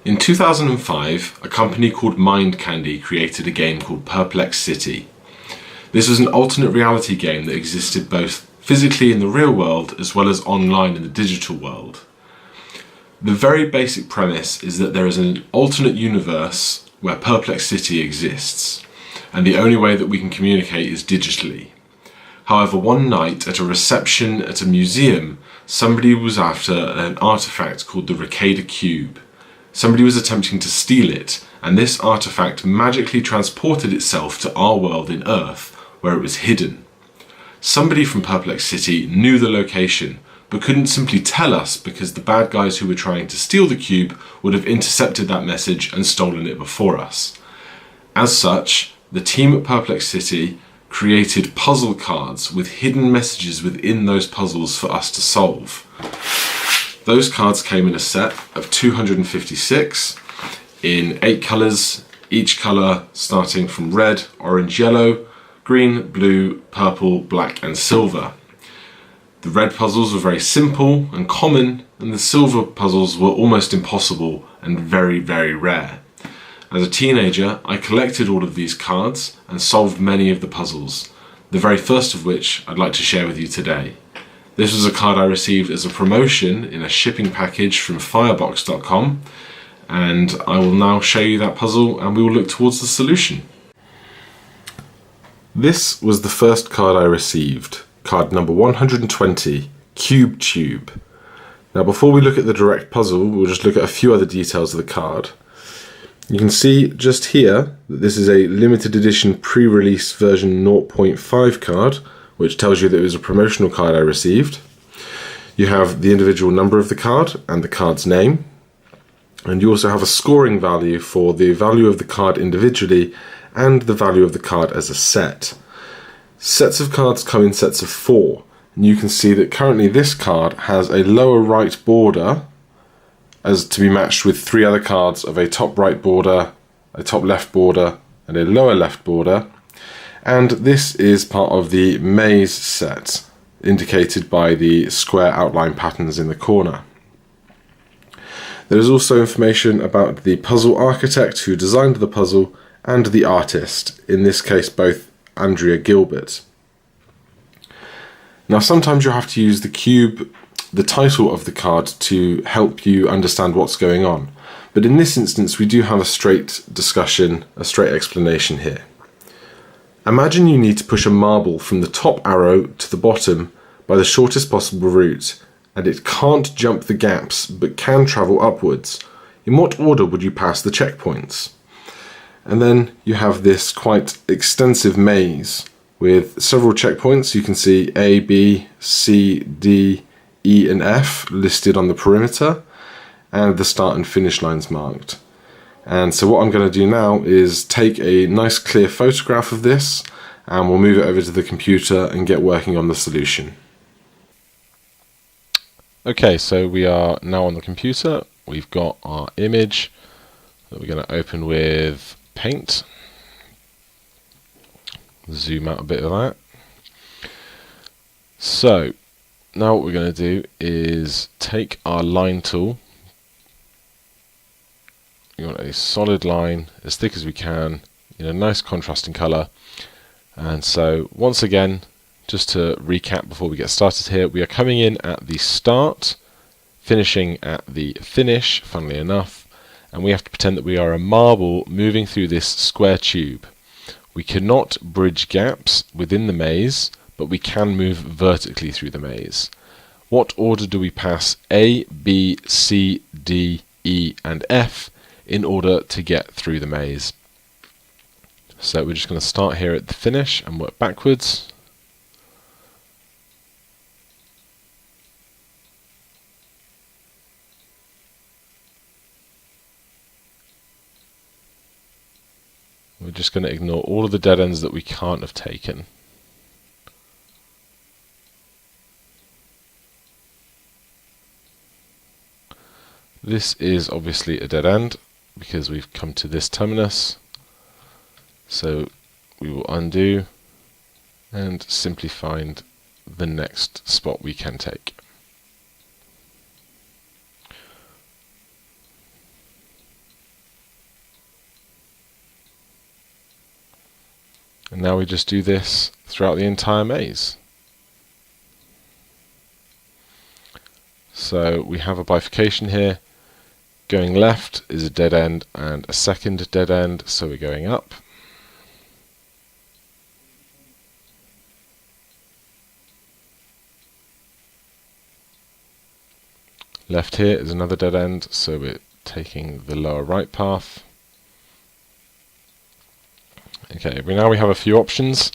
In 2005, a company called Mind Candy created a game called Perplex City. This was an alternate reality game that existed both physically in the real world as well as online in the digital world. The very basic premise is that there is an alternate universe where Perplex City exists, and the only way that we can communicate is digitally. However, one night at a reception at a museum, somebody was after an artifact called the Ricada Cube. Somebody was attempting to steal it, and this artifact magically transported itself to our world in Earth, where it was hidden. Somebody from Perplex City knew the location, but couldn't simply tell us because the bad guys who were trying to steal the cube would have intercepted that message and stolen it before us. As such, the team at Perplex City created puzzle cards with hidden messages within those puzzles for us to solve. Those cards came in a set of 256 in 8 colours, each colour starting from red, orange, yellow, green, blue, purple, black and silver. The red puzzles were very simple and common, and the silver puzzles were almost impossible and very, very rare. As a teenager, I collected all of these cards and solved many of the puzzles, the very first of which I'd like to share with you today. This was a card I received as a promotion in a shipping package from firebox.com, and I will now show you that puzzle and we will look towards the solution. This was the first card I received, card number 120, Cube Tube. Now before we look at the direct puzzle, we'll just look at a few other details of the card. You can see just here that this is a limited edition pre-release version 0.5 card, which tells you that it was a promotional card I received. You have the individual number of the card and the card's name, and you also have a scoring value for the value of the card individually and the value of the card as a set. Sets of cards come in sets of 4, and you can see that currently this card has a lower right border as to be matched with 3 other cards of a top right border, a top left border and a lower left border, and this is part of the maze set indicated by the square outline patterns in the corner. There is also information about the puzzle architect who designed the puzzle and the artist, in this case both Andrea Gilbert. Now sometimes you'll have to use the cube, the title of the card, to help you understand what's going on, but in this instance we do have a straight discussion, a straight explanation here. Imagine you need to push a marble from the top arrow to the bottom by the shortest possible route, and it can't jump the gaps but can travel upwards. In what order would you pass the checkpoints? And then you have this quite extensive maze with several checkpoints. You can see A, B, C, D, E and F listed on the perimeter, and the start and finish lines marked. And so what I'm going to do now is take a nice clear photograph of this, and we'll move it over to the computer and get working on the solution. Okay, so we are now on the computer. We've got our image that we're going to open with Paint. Zoom out a bit of that. So now what we're going to do is take our line tool. You want a solid line as thick as we can in a nice contrasting colour. And so once again, just to recap before we get started here, we are coming in at the start, finishing at the finish, funnily enough, and we have to pretend that we are a marble moving through this square tube. We cannot bridge gaps within the maze, but we can move vertically through the maze. What order do we pass A, B, C, D, E and F in order to get through the maze? So we're just going to start here at the finish and work backwards. We're just going to ignore all of the dead ends that we can't have taken. This is obviously a dead end because we've come to this terminus. So we will undo and simply find the next spot we can take. And now we just do this throughout the entire maze. So we have a bifurcation here. Going left is a dead end and a second dead end, so we're going up. Left here is another dead end, so we're taking the lower right path. Okay, now we have a few options.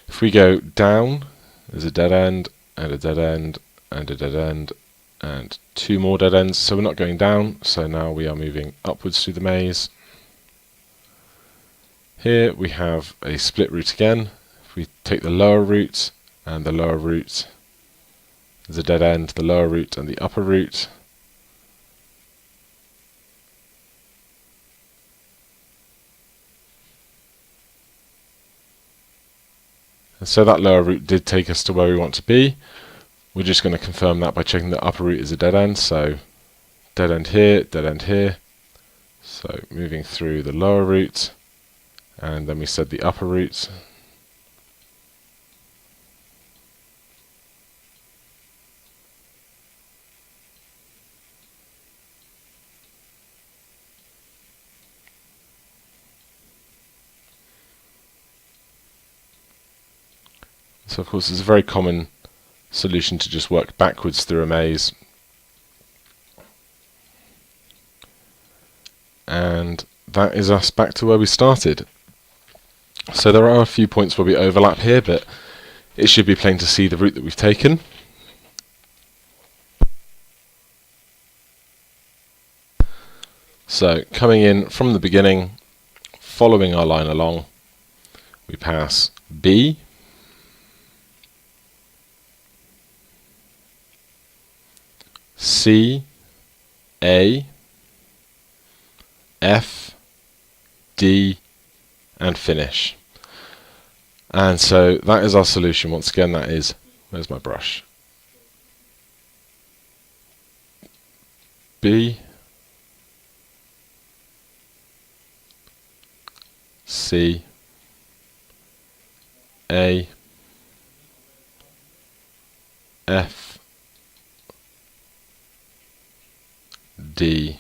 If we go down, there's a dead end, and a dead end, and a dead end, and two more dead ends. So we're not going down, so now we are moving upwards through the maze. Here we have a split route again. If we take the lower route, and the lower route, there's a dead end, the lower route, and the upper route. And so that lower route did take us to where we want to be. We're just going to confirm that by checking the upper route is a dead end. So dead end here, dead end here. So moving through the lower route, and then we said the upper route. So of course it's a very common solution to just work backwards through a maze. And that is us back to where we started. So there are a few points where we overlap here, but it should be plain to see the route that we've taken. So coming in from the beginning, following our line along, we pass B, C, A, F, D, and finish. And so that is our solution. Once again, that is, where's my brush? B, C, A, F, D,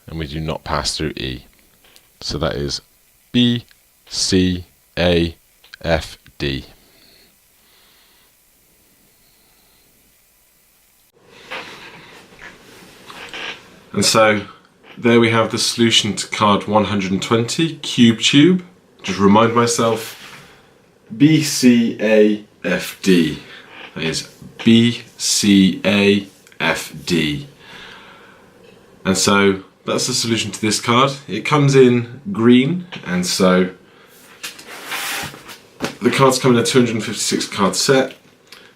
and we do not pass through E. So that is B, C, A, F, D. And so there we have the solution to card 120, Cube Tube. Just remind myself, B, C, A, F, D. That is B, C, A, F, D. And so that's the solution to this card. It comes in green, and so the cards come in a 256 card set.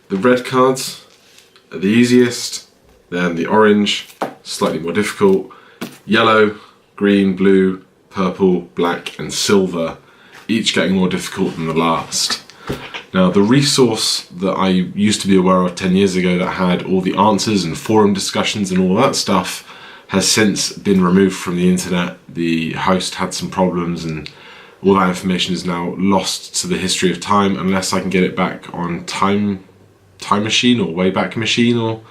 The red cards are the easiest, then the orange, slightly more difficult, yellow, green, blue, purple, black, and silver, each getting more difficult than the last. Now, the resource that I used to be aware of 10 years ago that had all the answers and forum discussions and all that stuff has since been removed from the internet. The host had some problems and all that information is now lost to the history of time unless I can get it back on Time Machine or Wayback Machine or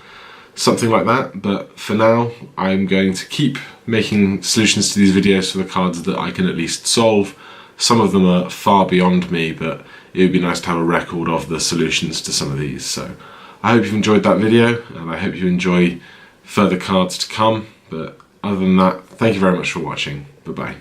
something like that. But for now, I'm going to keep making solutions to these videos for the cards that I can at least solve. Some of them are far beyond me, but it would be nice to have a record of the solutions to some of these. So I hope you've enjoyed that video, and I hope you enjoy further cards to come. But other than that, thank you very much for watching. Bye bye.